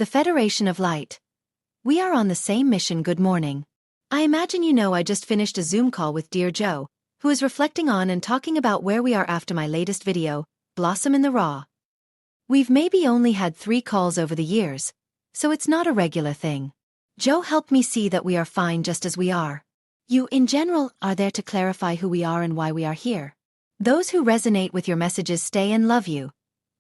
the Federation of Light. We are on the same mission. Good morning. I imagine you know I just finished a Zoom call with dear Joe, who is reflecting on and talking about where we are after my latest video, Blossom in the Raw. We've maybe only had 3 calls over the years, so it's not a regular thing. Joe helped me see that we are fine just as we are. You, in general, are there to clarify who we are and why we are here. Those who resonate with your messages stay and love you.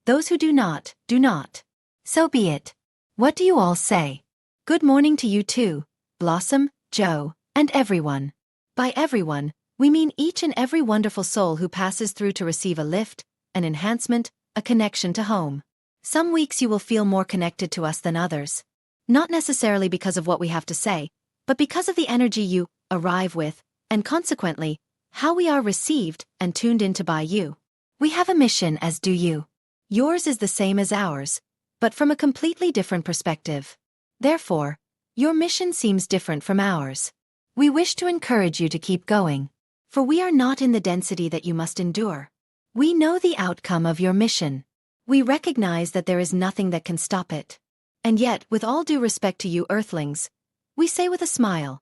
Those who do not, do not. So be it. What do you all say? Good morning to you too, Blossom, Joe, and everyone. By everyone, we mean each and every wonderful soul who passes through to receive a lift, an enhancement, a connection to home. Some weeks you will feel more connected to us than others. Not necessarily because of what we have to say, but because of the energy you arrive with, and consequently, how we are received and tuned into by you. We have a mission, as do you. Yours is the same as ours, but from a completely different perspective. Therefore, your mission seems different from ours. We wish to encourage you to keep going, for we are not in the density that you must endure. We know the outcome of your mission. We recognize that there is nothing that can stop it. And yet, with all due respect to you earthlings, we say with a smile,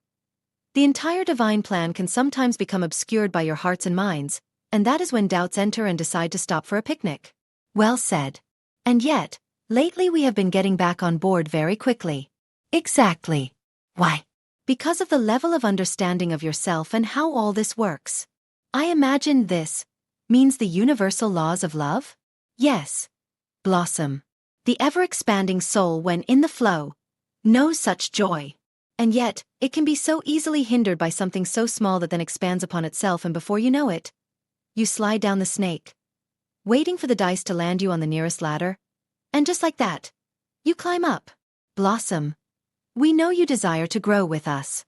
the entire divine plan can sometimes become obscured by your hearts and minds, and that is when doubts enter and decide to stop for a picnic. Well said. And yet, lately we have been getting back on board very quickly. Exactly. Why? Because of the level of understanding of yourself and how all this works. I imagine this means the universal laws of love? Yes. Blossom. The ever-expanding soul, when in the flow, knows such joy. And yet, it can be so easily hindered by something so small that then expands upon itself, and before you know it, you slide down the snake, waiting for the dice to land you on the nearest ladder, and just like that, you climb up. Blossom. We know you desire to grow with us.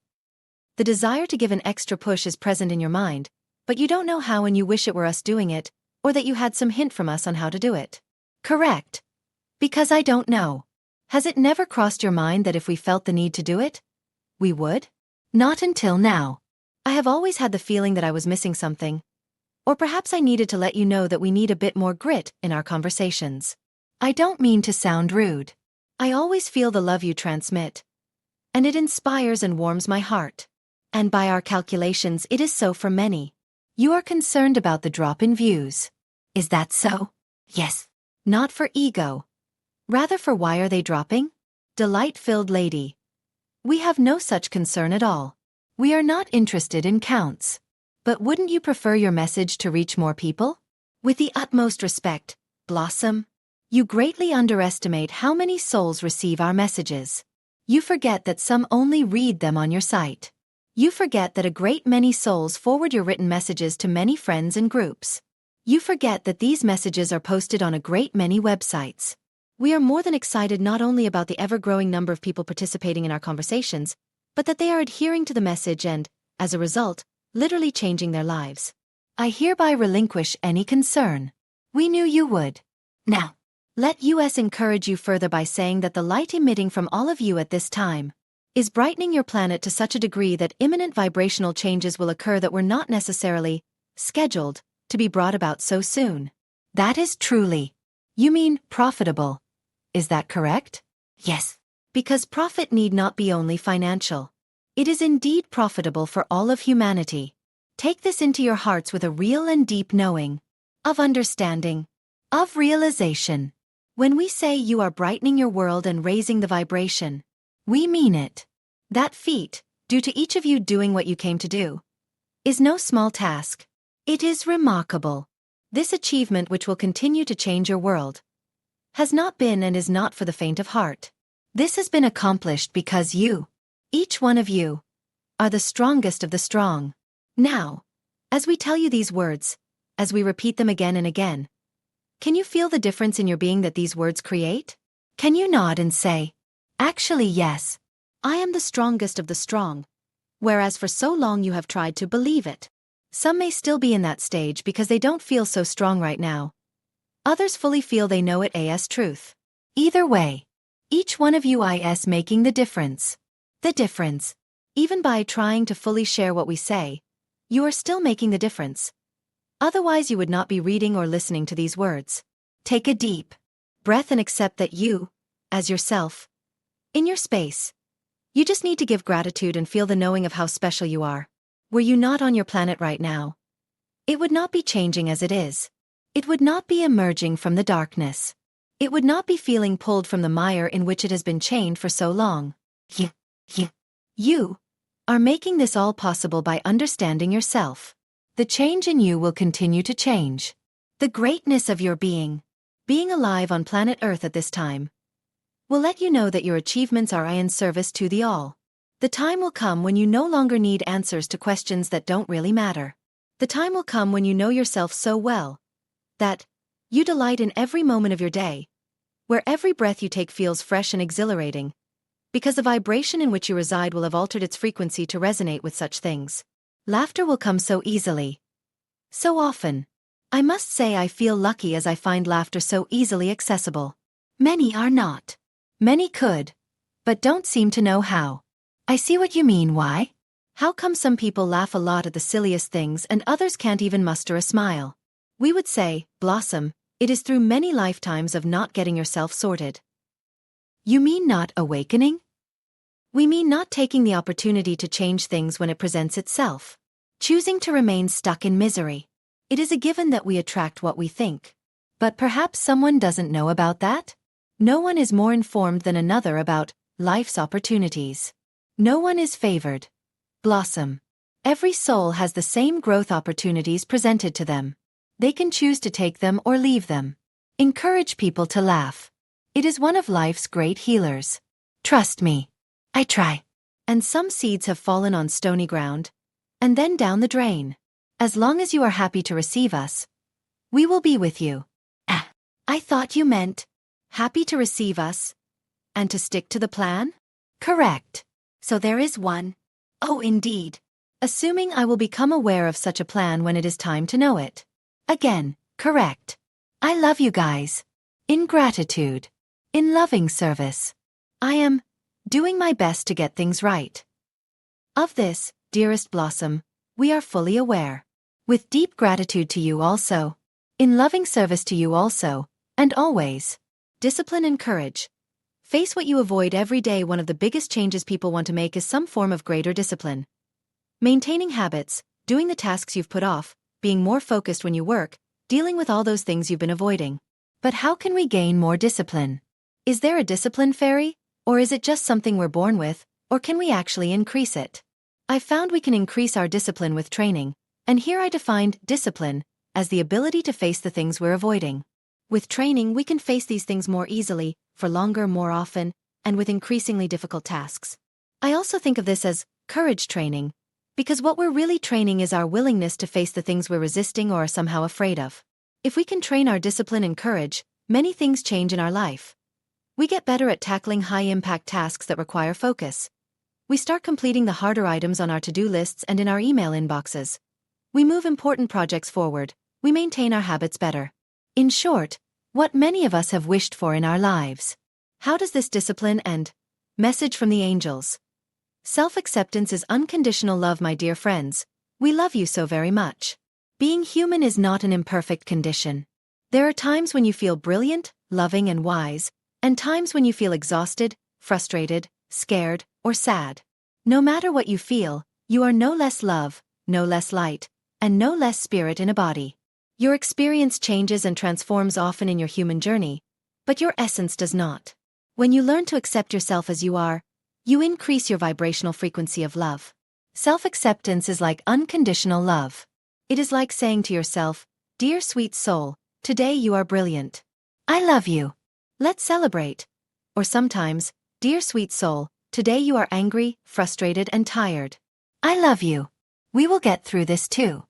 The desire to give an extra push is present in your mind, but you don't know how and you wish it were us doing it, or that you had some hint from us on how to do it. Correct. Because I don't know. Has it never crossed your mind that if we felt the need to do it, we would? Not until now. I have always had the feeling that I was missing something. Or perhaps I needed to let you know that we need a bit more grit in our conversations. I don't mean to sound rude. I always feel the love you transmit, and it inspires and warms my heart. And by our calculations, it is so for many. You are concerned about the drop in views. Is that so? Yes. Not for ego. Rather for why are they dropping? Delight-filled lady. We have no such concern at all. We are not interested in counts. But wouldn't you prefer your message to reach more people? With the utmost respect, Blossom, you greatly underestimate how many souls receive our messages. You forget that some only read them on your site. You forget that a great many souls forward your written messages to many friends and groups. You forget that these messages are posted on a great many websites. We are more than excited not only about the ever-growing number of people participating in our conversations, but that they are adhering to the message and, as a result, literally changing their lives. I hereby relinquish any concern. We knew you would. Now, let us encourage you further by saying that the light emitting from all of you at this time is brightening your planet to such a degree that imminent vibrational changes will occur that were not necessarily scheduled to be brought about so soon. That is truly. You mean profitable. Is that correct? Yes. Because profit need not be only financial. It is indeed profitable for all of humanity. Take this into your hearts with a real and deep knowing, of understanding, of realization. When we say you are brightening your world and raising the vibration, we mean it. That feat, due to each of you doing what you came to do, is no small task. It is remarkable. This achievement, which will continue to change your world, has not been and is not for the faint of heart. This has been accomplished because you, each one of you, are the strongest of the strong. Now, as we tell you these words, as we repeat them again and again, can you feel the difference in your being that these words create? Can you nod and say, actually yes, I am the strongest of the strong, whereas for so long you have tried to believe it. Some may still be in that stage because they don't feel so strong right now. Others fully feel they know it as truth. Either way, each one of you is making the difference. The difference. Even by trying to fully share what we say, you are still making the difference. Otherwise you would not be reading or listening to these words. Take a deep breath and accept that you, as yourself, In your space. You just need to give gratitude and feel the knowing of how special you are. Were you not on your planet right now, it would not be changing as it is. It would not be emerging from the darkness. It would not be feeling pulled from the mire in which it has been chained for so long. You are making this all possible by understanding yourself. The change in you will continue to change. The greatness of your being alive on planet Earth at this time, will let you know that your achievements are in service to the all. The time will come when you no longer need answers to questions that don't really matter. The time will come when you know yourself so well that you delight in every moment of your day, where every breath you take feels fresh and exhilarating, because the vibration in which you reside will have altered its frequency to resonate with such things. Laughter will come so easily, so often. I must say I feel lucky as I find laughter so easily accessible. Many are not. Many could, but don't seem to know how. I see what you mean. Why? How come some people laugh a lot at the silliest things and others can't even muster a smile? We would say, Blossom, it is through many lifetimes of not getting yourself sorted. You mean not awakening? We mean not taking the opportunity to change things when it presents itself. Choosing to remain stuck in misery. It is a given that we attract what we think. But perhaps someone doesn't know about that? No one is more informed than another about life's opportunities. No one is favored. Blossom. Every soul has the same growth opportunities presented to them. They can choose to take them or leave them. Encourage people to laugh. It is one of life's great healers. Trust me. I try. And some seeds have fallen on stony ground, and then down the drain. As long as you are happy to receive us, we will be with you. I thought you meant happy to receive us and to stick to the plan? Correct. So there is one. Oh, indeed. Assuming I will become aware of such a plan when it is time to know it. Again, correct. I love you guys. In gratitude. In loving service. I am doing my best to get things right. Of this, dearest Blossom, we are fully aware. With deep gratitude to you also. In loving service to you also, and always. Discipline and courage. Face what you avoid every day. One of the biggest changes people want to make is some form of greater discipline. Maintaining habits, doing the tasks you've put off, being more focused when you work, dealing with all those things you've been avoiding. But how can we gain more discipline? Is there a discipline fairy, or is it just something we're born with, or can we actually increase it? I've found we can increase our discipline with training, and here I defined discipline as the ability to face the things we're avoiding. With training, we can face these things more easily, for longer, more often, and with increasingly difficult tasks. I also think of this as courage training, because what we're really training is our willingness to face the things we're resisting or are somehow afraid of. If we can train our discipline and courage, many things change in our life. We get better at tackling high-impact tasks that require focus. We start completing the harder items on our to-do lists and in our email inboxes. We move important projects forward. We maintain our habits better. In short, what many of us have wished for in our lives. How does this discipline and message from the angels? Self-acceptance is unconditional love, my dear friends. We love you so very much. Being human is not an imperfect condition. There are times when you feel brilliant, loving and wise, and times when you feel exhausted, frustrated, scared, or sad. No matter what you feel, you are no less love, no less light, and no less spirit in a body. Your experience changes and transforms often in your human journey, but your essence does not. When you learn to accept yourself as you are, you increase your vibrational frequency of love. Self-acceptance is like unconditional love. It is like saying to yourself, dear sweet soul, today you are brilliant. I love you. Let's celebrate. Or sometimes, dear sweet soul, today you are angry, frustrated and tired. I love you. We will get through this too.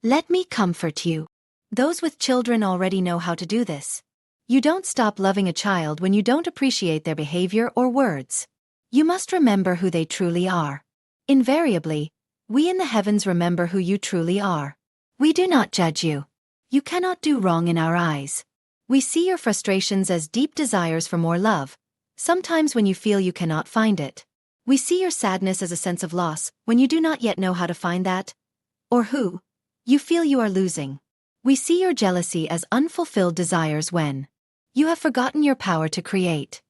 Let me comfort you. Those with children already know how to do this. You don't stop loving a child when you don't appreciate their behavior or words. You must remember who they truly are. Invariably, we in the heavens remember who you truly are. We do not judge you. You cannot do wrong in our eyes. We see your frustrations as deep desires for more love, sometimes when you feel you cannot find it. We see your sadness as a sense of loss when you do not yet know how to find that, or who you feel you are losing. We see your jealousy as unfulfilled desires when you have forgotten your power to create.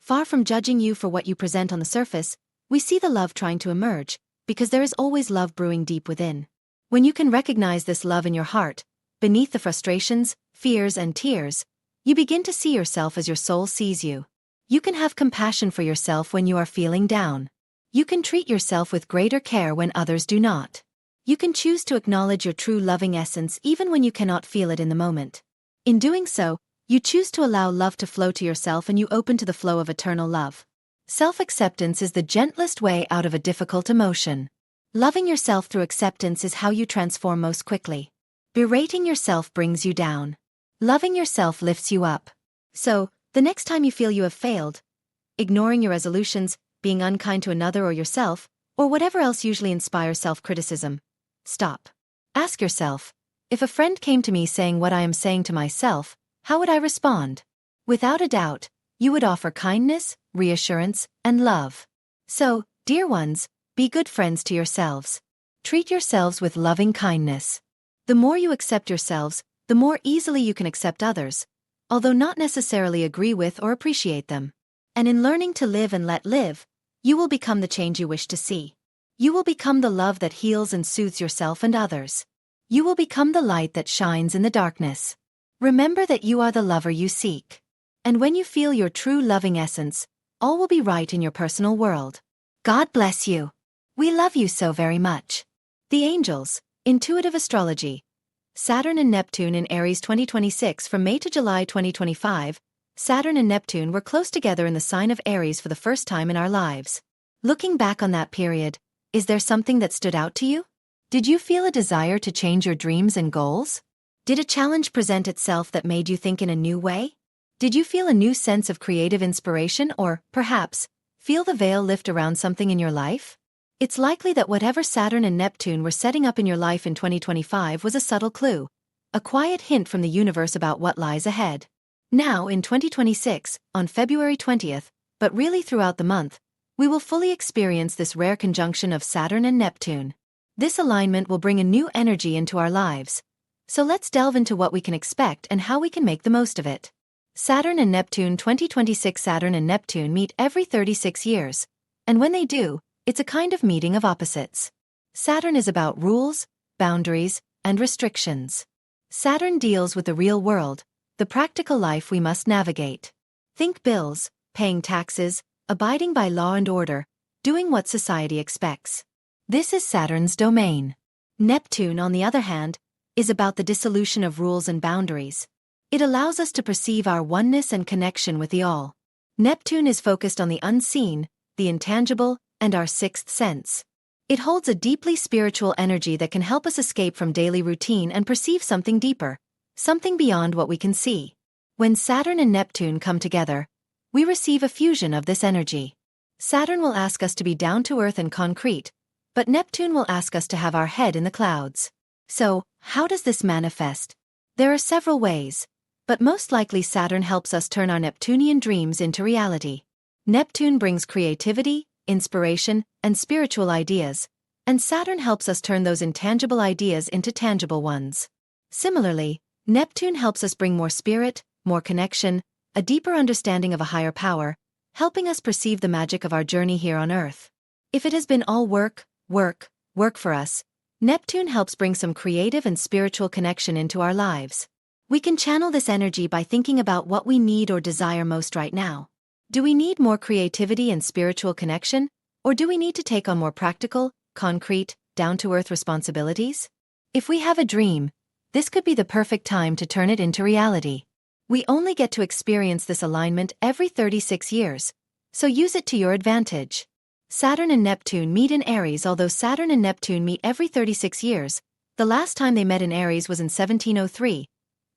Far from judging you for what you present on the surface, we see the love trying to emerge, because there is always love brewing deep within. When you can recognize this love in your heart, beneath the frustrations, fears, and tears, you begin to see yourself as your soul sees you. You can have compassion for yourself when you are feeling down. You can treat yourself with greater care when others do not. You can choose to acknowledge your true loving essence even when you cannot feel it in the moment. In doing so, you choose to allow love to flow to yourself and you open to the flow of eternal love. Self-acceptance is the gentlest way out of a difficult emotion. Loving yourself through acceptance is how you transform most quickly. Berating yourself brings you down. Loving yourself lifts you up. So, the next time you feel you have failed, ignoring your resolutions, being unkind to another or yourself, or whatever else usually inspires self-criticism, stop. Ask yourself, if a friend came to me saying what I am saying to myself, how would I respond? Without a doubt, you would offer kindness, reassurance, and love. So, dear ones, be good friends to yourselves. Treat yourselves with loving kindness. The more you accept yourselves, the more easily you can accept others, although not necessarily agree with or appreciate them. And in learning to live and let live, you will become the change you wish to see. You will become the love that heals and soothes yourself and others. You will become the light that shines in the darkness. Remember that you are the lover you seek. And when you feel your true loving essence, all will be right in your personal world. God bless you. We love you so very much. The Angels, Intuitive Astrology. Saturn and Neptune in Aries 2026. From May to July 2025, Saturn and Neptune were close together in the sign of Aries for the first time in our lives. Looking back on that period, is there something that stood out to you? Did you feel a desire to change your dreams and goals? Did a challenge present itself that made you think in a new way? Did you feel a new sense of creative inspiration or, perhaps, feel the veil lift around something in your life? It's likely that whatever Saturn and Neptune were setting up in your life in 2025 was a subtle clue, a quiet hint from the universe about what lies ahead. Now, in 2026, on February 20th, but really throughout the month, we will fully experience this rare conjunction of Saturn and Neptune. This alignment will bring a new energy into our lives. So let's delve into what we can expect and how we can make the most of it. Saturn and Neptune 2026. Saturn and Neptune meet every 36 years, and when they do, it's a kind of meeting of opposites. Saturn is about rules, boundaries, and restrictions. Saturn deals with the real world, the practical life we must navigate. Think bills, paying taxes, abiding by law and order, doing what society expects. This is Saturn's domain. Neptune, on the other hand, is about the dissolution of rules and boundaries. It allows us to perceive our oneness and connection with the all. Neptune is focused on the unseen, the intangible, and our sixth sense. It holds a deeply spiritual energy that can help us escape from daily routine and perceive something deeper, something beyond what we can see. When Saturn and Neptune come together, we receive a fusion of this energy. Saturn will ask us to be down to earth and concrete, but Neptune will ask us to have our head in the clouds. So, how does this manifest? There are several ways, but most likely Saturn helps us turn our Neptunian dreams into reality. Neptune brings creativity, inspiration, and spiritual ideas, and Saturn helps us turn those intangible ideas into tangible ones. Similarly, Neptune helps us bring more spirit, more connection, a deeper understanding of a higher power, helping us perceive the magic of our journey here on Earth. If it has been all work for us, Neptune helps bring some creative and spiritual connection into our lives. We can channel this energy by thinking about what we need or desire most right now. Do we need more creativity and spiritual connection, or do we need to take on more practical, concrete, down-to-earth responsibilities? If we have a dream, this could be the perfect time to turn it into reality. We only get to experience this alignment every 36 years, so use it to your advantage. Saturn and Neptune meet in Aries. Although Saturn and Neptune meet every 36 years, the last time they met in Aries was in 1703,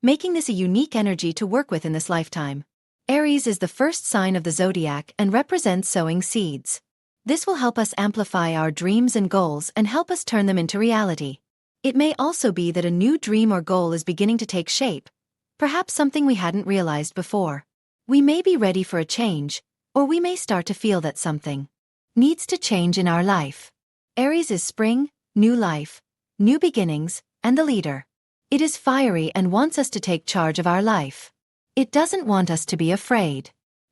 making this a unique energy to work with in this lifetime. Aries is the first sign of the zodiac and represents sowing seeds. This will help us amplify our dreams and goals and help us turn them into reality. It may also be that a new dream or goal is beginning to take shape, perhaps something we hadn't realized before. We may be ready for a change, or we may start to feel that something needs to change in our life. Aries is spring, new life, new beginnings, and the leader. It is fiery and wants us to take charge of our life. It doesn't want us to be afraid.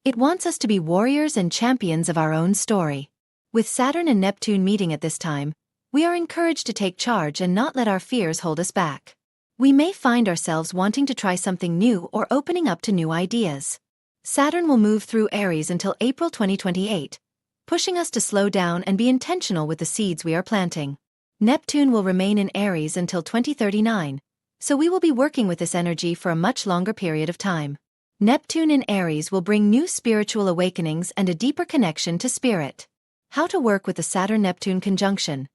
It wants us to be warriors and champions of our own story. With Saturn and Neptune meeting at this time, we are encouraged to take charge and not let our fears hold us back. We may find ourselves wanting to try something new or opening up to new ideas. Saturn will move through Aries until April 2028, pushing us to slow down and be intentional with the seeds we are planting. Neptune will remain in Aries until 2039, so we will be working with this energy for a much longer period of time. Neptune in Aries will bring new spiritual awakenings and a deeper connection to spirit. How to work with the Saturn-Neptune conjunction.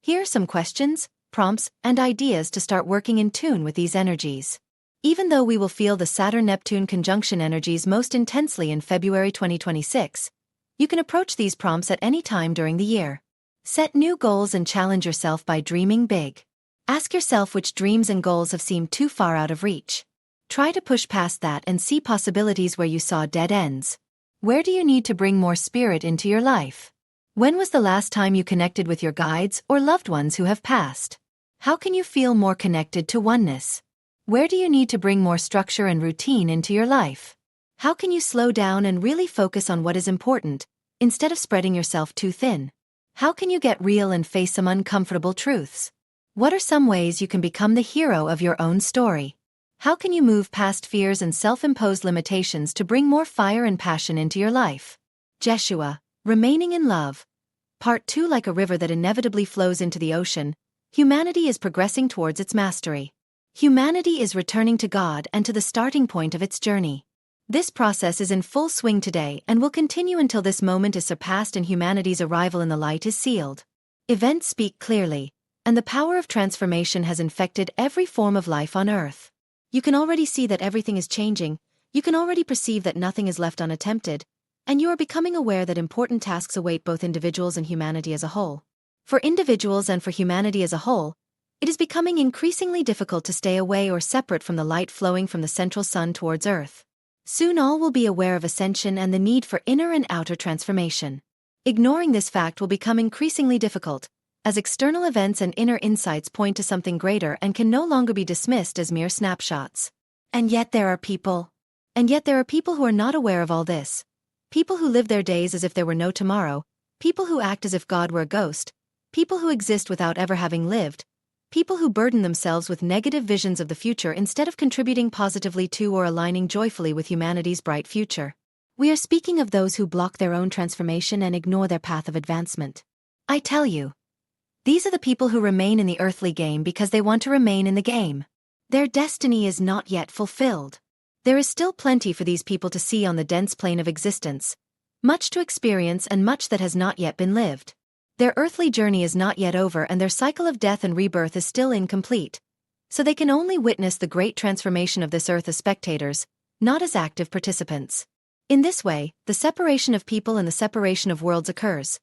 Here are some questions, prompts, and ideas to start working in tune with these energies. Even though we will feel the Saturn-Neptune conjunction energies most intensely in February 2026, you can approach these prompts at any time during the year. Set new goals and challenge yourself by dreaming big. Ask yourself which dreams and goals have seemed too far out of reach. Try to push past that and see possibilities where you saw dead ends. Where do you need to bring more spirit into your life? When was the last time you connected with your guides or loved ones who have passed? How can you feel more connected to oneness? Where do you need to bring more structure and routine into your life? How can you slow down and really focus on what is important, instead of spreading yourself too thin? How can you get real and face some uncomfortable truths? What are some ways you can become the hero of your own story? How can you move past fears and self-imposed limitations to bring more fire and passion into your life? Jeshua, remaining in love. Part 2. Like a river that inevitably flows into the ocean, humanity is progressing towards its mastery. Humanity is returning to God and to the starting point of its journey. This process is in full swing today and will continue until this moment is surpassed and humanity's arrival in the light is sealed. Events speak clearly, and the power of transformation has infected every form of life on Earth. You can already see that everything is changing, you can already perceive that nothing is left unattempted, and you are becoming aware that important tasks await both individuals and humanity as a whole. For individuals and for humanity as a whole, it is becoming increasingly difficult to stay away or separate from the light flowing from the central sun towards Earth. Soon all will be aware of ascension and the need for inner and outer transformation. Ignoring this fact will become increasingly difficult, as external events and inner insights point to something greater and can no longer be dismissed as mere snapshots. And yet there are people who are not aware of all this. People who live their days as if there were no tomorrow, people who act as if God were a ghost, people who exist without ever having lived, people who burden themselves with negative visions of the future instead of contributing positively to or aligning joyfully with humanity's bright future. We are speaking of those who block their own transformation and ignore their path of advancement. I tell you, these are the people who remain in the earthly game because they want to remain in the game. Their destiny is not yet fulfilled. There is still plenty for these people to see on the dense plane of existence, much to experience and much that has not yet been lived. Their earthly journey is not yet over and their cycle of death and rebirth is still incomplete, so they can only witness the great transformation of this earth as spectators, not as active participants. In this way, the separation of people and the separation of worlds occurs.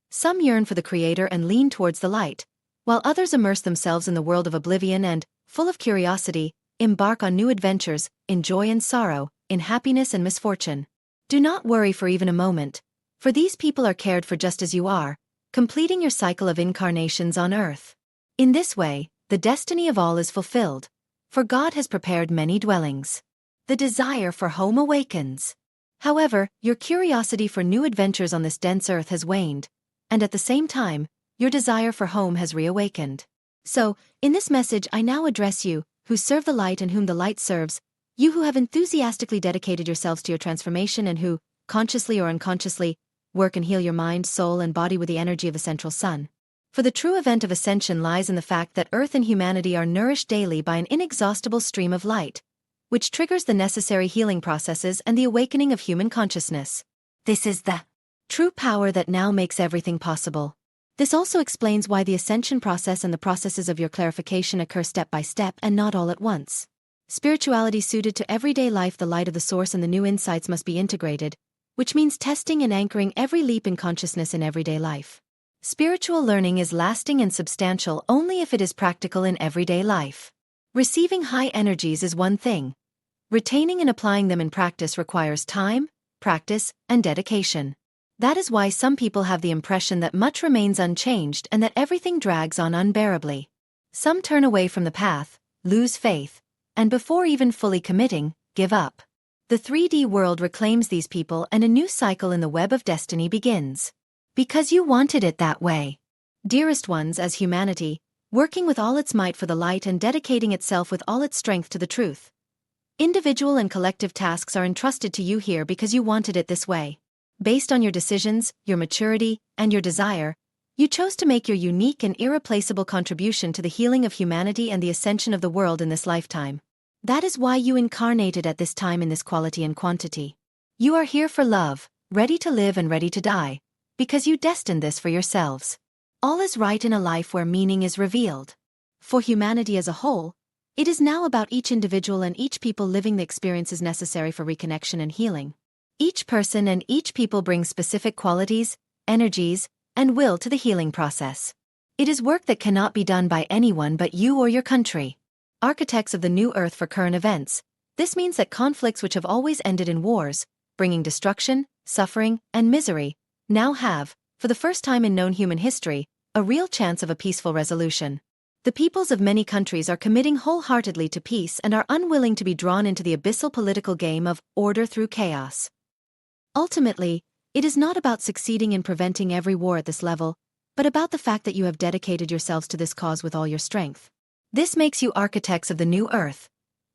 Some yearn for the Creator and lean towards the light, while others immerse themselves in the world of oblivion and, full of curiosity, embark on new adventures, in joy and sorrow, in happiness and misfortune. Do not worry for even a moment, for these people are cared for just as you are, completing your cycle of incarnations on earth. In this way, the destiny of all is fulfilled, for God has prepared many dwellings. The desire for home awakens. However, your curiosity for new adventures on this dense earth has waned, and at the same time, your desire for home has reawakened. So, in this message I now address you, who serve the light and whom the light serves, you who have enthusiastically dedicated yourselves to your transformation and who, consciously or unconsciously, work and heal your mind, soul and body with the energy of the central sun. For the true event of ascension lies in the fact that Earth and humanity are nourished daily by an inexhaustible stream of light, which triggers the necessary healing processes and the awakening of human consciousness. This is the true power that now makes everything possible. This also explains why the ascension process and the processes of your clarification occur step by step and not all at once. Spirituality suited to everyday life, the light of the source and the new insights must be integrated, which means testing and anchoring every leap in consciousness in everyday life. Spiritual learning is lasting and substantial only if it is practical in everyday life. Receiving high energies is one thing. Retaining and applying them in practice requires time, practice, and dedication. That is why some people have the impression that much remains unchanged and that everything drags on unbearably. Some turn away from the path, lose faith, and before even fully committing, give up. The 3D world reclaims these people and a new cycle in the web of destiny begins. Because you wanted it that way. Dearest ones, as humanity, working with all its might for the light and dedicating itself with all its strength to the truth. Individual and collective tasks are entrusted to you here because you wanted it this way. Based on your decisions, your maturity, and your desire, you chose to make your unique and irreplaceable contribution to the healing of humanity and the ascension of the world in this lifetime. That is why you incarnated at this time in this quality and quantity. You are here for love, ready to live and ready to die, because you destined this for yourselves. All is right in a life where meaning is revealed. For humanity as a whole, it is now about each individual and each people living the experiences necessary for reconnection and healing. Each person and each people brings specific qualities, energies, and will to the healing process. It is work that cannot be done by anyone but you or your country. Architects of the new earth for current events, this means that conflicts which have always ended in wars, bringing destruction, suffering, and misery, now have, for the first time in known human history, a real chance of a peaceful resolution. The peoples of many countries are committing wholeheartedly to peace and are unwilling to be drawn into the abyssal political game of order through chaos. Ultimately, it is not about succeeding in preventing every war at this level, but about the fact that you have dedicated yourselves to this cause with all your strength. This makes you architects of the new earth.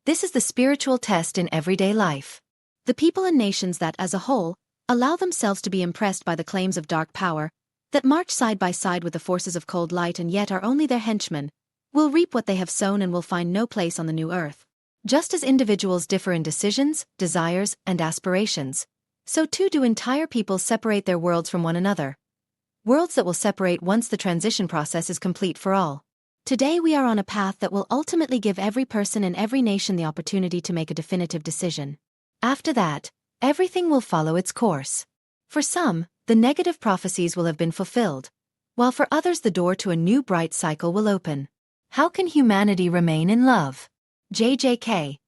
This is the spiritual test in everyday life. The people and nations that, as a whole, allow themselves to be impressed by the claims of dark power, that march side by side with the forces of cold light and yet are only their henchmen, will reap what they have sown and will find no place on the new earth. Just as individuals differ in decisions, desires, and aspirations, so too do entire peoples separate their worlds from one another. Worlds that will separate once the transition process is complete for all. Today we are on a path that will ultimately give every person and every nation the opportunity to make a definitive decision. After that, everything will follow its course. For some, the negative prophecies will have been fulfilled, while for others the door to a new bright cycle will open. How can humanity remain in love? JJK.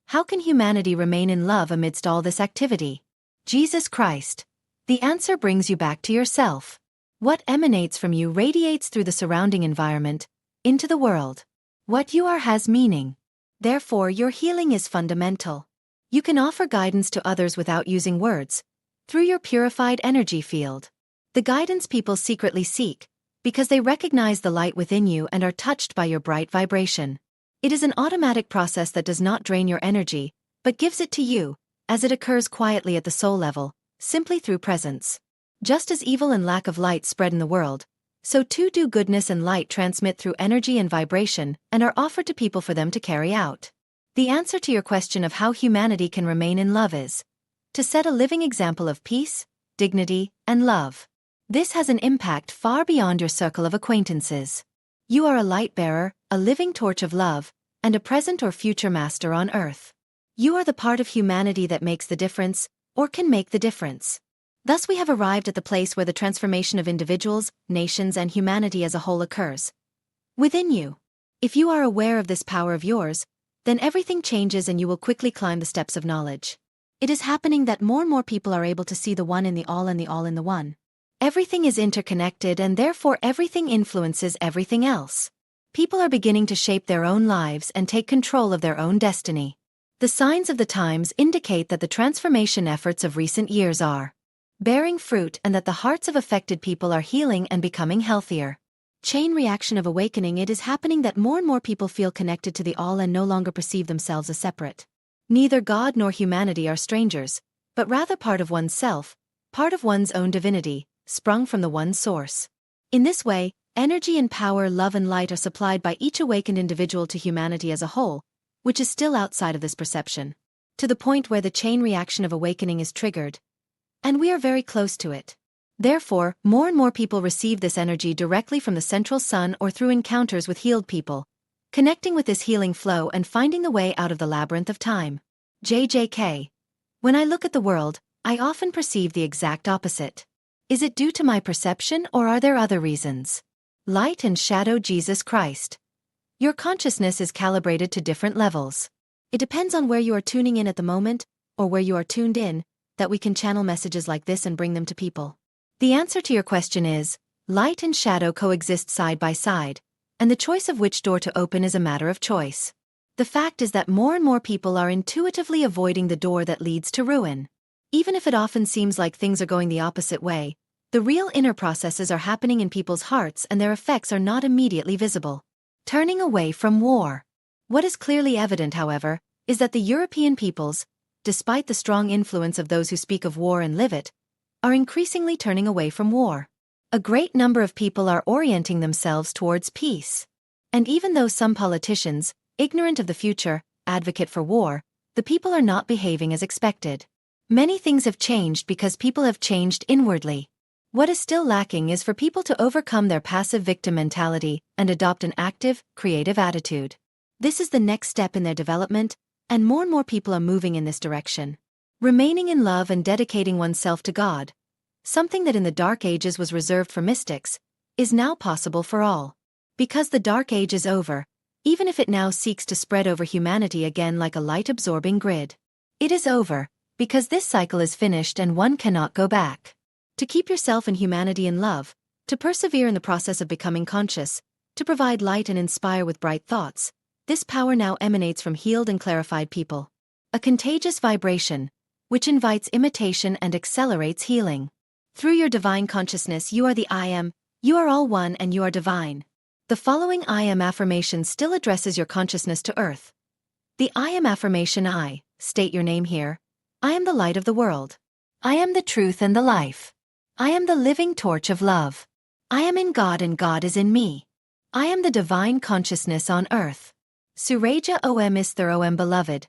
How can humanity remain in love amidst all this activity? Jesus Christ. The answer brings you back to yourself. What emanates from you radiates through the surrounding environment, into the world. What you are has meaning. Therefore, your healing is fundamental. You can offer guidance to others without using words, through your purified energy field. The guidance people secretly seek, because they recognize the light within you and are touched by your bright vibration. It is an automatic process that does not drain your energy, but gives it to you, as it occurs quietly at the soul level, simply through presence. Just as evil and lack of light spread in the world, so too do goodness and light transmit through energy and vibration and are offered to people for them to carry out. The answer to your question of how humanity can remain in love is to set a living example of peace, dignity, and love. This has an impact far beyond your circle of acquaintances. You are a light bearer, a living torch of love, and a present or future master on earth. You are the part of humanity that makes the difference, or can make the difference. Thus we have arrived at the place where the transformation of individuals, nations, and humanity as a whole occurs. Within you. If you are aware of this power of yours, then everything changes and you will quickly climb the steps of knowledge. It is happening that more and more people are able to see the one in the all and the all in the one. Everything is interconnected and therefore everything influences everything else. People are beginning to shape their own lives and take control of their own destiny. The signs of the times indicate that the transformation efforts of recent years are bearing fruit and that the hearts of affected people are healing and becoming healthier. Chain reaction of awakening. It is happening that more and more people feel connected to the all and no longer perceive themselves as separate. Neither God nor humanity are strangers, but rather part of oneself, part of one's own divinity, sprung from the one source. In this way, energy and power, love and light are supplied by each awakened individual to humanity as a whole, which is still outside of this perception, to the point where the chain reaction of awakening is triggered. And we are very close to it. Therefore, more and more people receive this energy directly from the central sun or through encounters with healed people, connecting with this healing flow and finding the way out of the labyrinth of time. JJK. When I look at the world, I often perceive the exact opposite. Is it due to my perception or are there other reasons? Light and shadow. Jesus Christ. Your consciousness is calibrated to different levels. It depends on where you are tuning in at the moment, or where you are tuned in, that we can channel messages like this and bring them to people. The answer to your question is, light and shadow coexist side by side, and the choice of which door to open is a matter of choice. The fact is that more and more people are intuitively avoiding the door that leads to ruin. Even if it often seems like things are going the opposite way, the real inner processes are happening in people's hearts and their effects are not immediately visible. Turning away from war. What is clearly evident, however, is that the European peoples, despite the strong influence of those who speak of war and live it, are increasingly turning away from war. A great number of people are orienting themselves towards peace. And even though some politicians, ignorant of the future, advocate for war, the people are not behaving as expected. Many things have changed because people have changed inwardly. What is still lacking is for people to overcome their passive victim mentality and adopt an active, creative attitude. This is the next step in their development, and more people are moving in this direction. Remaining in love and dedicating oneself to God, something that in the Dark Ages was reserved for mystics, is now possible for all. Because the Dark Age is over, even if it now seeks to spread over humanity again like a light-absorbing grid. It is over, because this cycle is finished and one cannot go back. To keep yourself and humanity in love, to persevere in the process of becoming conscious, to provide light and inspire with bright thoughts, this power now emanates from healed and clarified people. A contagious vibration, which invites imitation and accelerates healing. Through your divine consciousness you are the I Am, you are all one and you are divine. The following I Am affirmation still addresses your consciousness to Earth. The I Am affirmation I, state your name here. I am the light of the world. I am the truth and the life. I am the living torch of love. I am in God and God is in me. I am the divine consciousness on earth. Suraja Om Isthar Om beloved.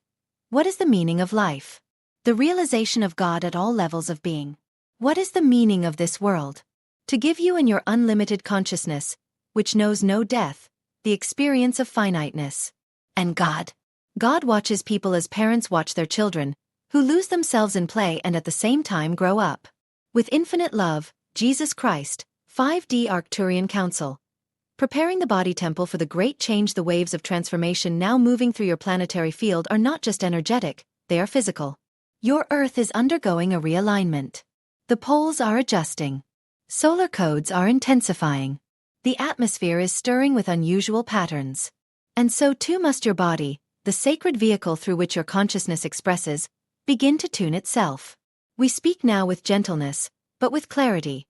What is the meaning of life? The realization of God at all levels of being. What is the meaning of this world? To give you and your unlimited consciousness, which knows no death, the experience of finiteness. And God? God watches people as parents watch their children, who lose themselves in play and at the same time grow up. With infinite love, Jesus Christ, 5D Arcturian Council. Preparing the body temple for the great change. The waves of transformation now moving through your planetary field are not just energetic, they are physical. Your Earth is undergoing a realignment. The poles are adjusting. Solar codes are intensifying. The atmosphere is stirring with unusual patterns. And so too must your body, the sacred vehicle through which your consciousness expresses, begin to tune itself. We speak now with gentleness, but with clarity.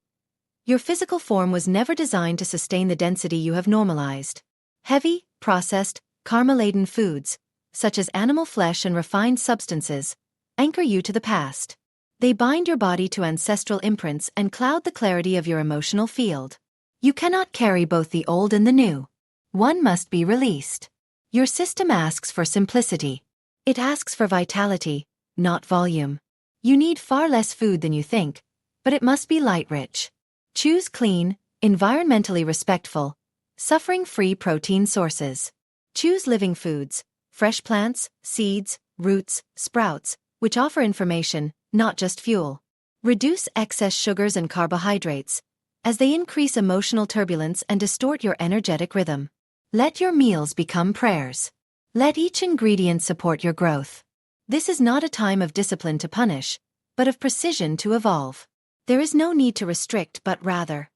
Your physical form was never designed to sustain the density you have normalized. Heavy, processed, karma-laden foods, such as animal flesh and refined substances, anchor you to the past. They bind your body to ancestral imprints and cloud the clarity of your emotional field. You cannot carry both the old and the new. One must be released. Your system asks for simplicity. It asks for vitality, not volume. You need far less food than you think, but it must be light-rich. Choose clean, environmentally respectful, suffering-free protein sources. Choose living foods, fresh plants, seeds, roots, sprouts, which offer information, not just fuel. Reduce excess sugars and carbohydrates, as they increase emotional turbulence and distort your energetic rhythm. Let your meals become prayers. Let each ingredient support your growth. This is not a time of discipline to punish, but of precision to evolve. There is no need to restrict, but rather,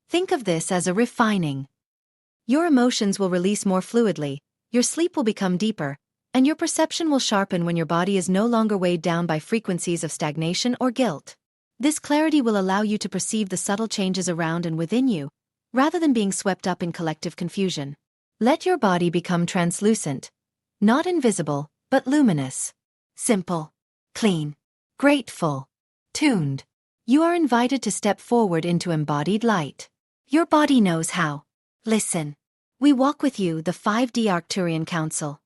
think of this as a refining. Your emotions will release more fluidly, your sleep will become deeper, and your perception will sharpen when your body is no longer weighed down by frequencies of stagnation or guilt. This clarity will allow you to perceive the subtle changes around and within you, rather than being swept up in collective confusion. Let your body become translucent, not invisible, but luminous. Simple, clean, grateful, tuned. You are invited to step forward into embodied light. Your body knows how. Listen. We walk with you, the 5D Arcturian Council.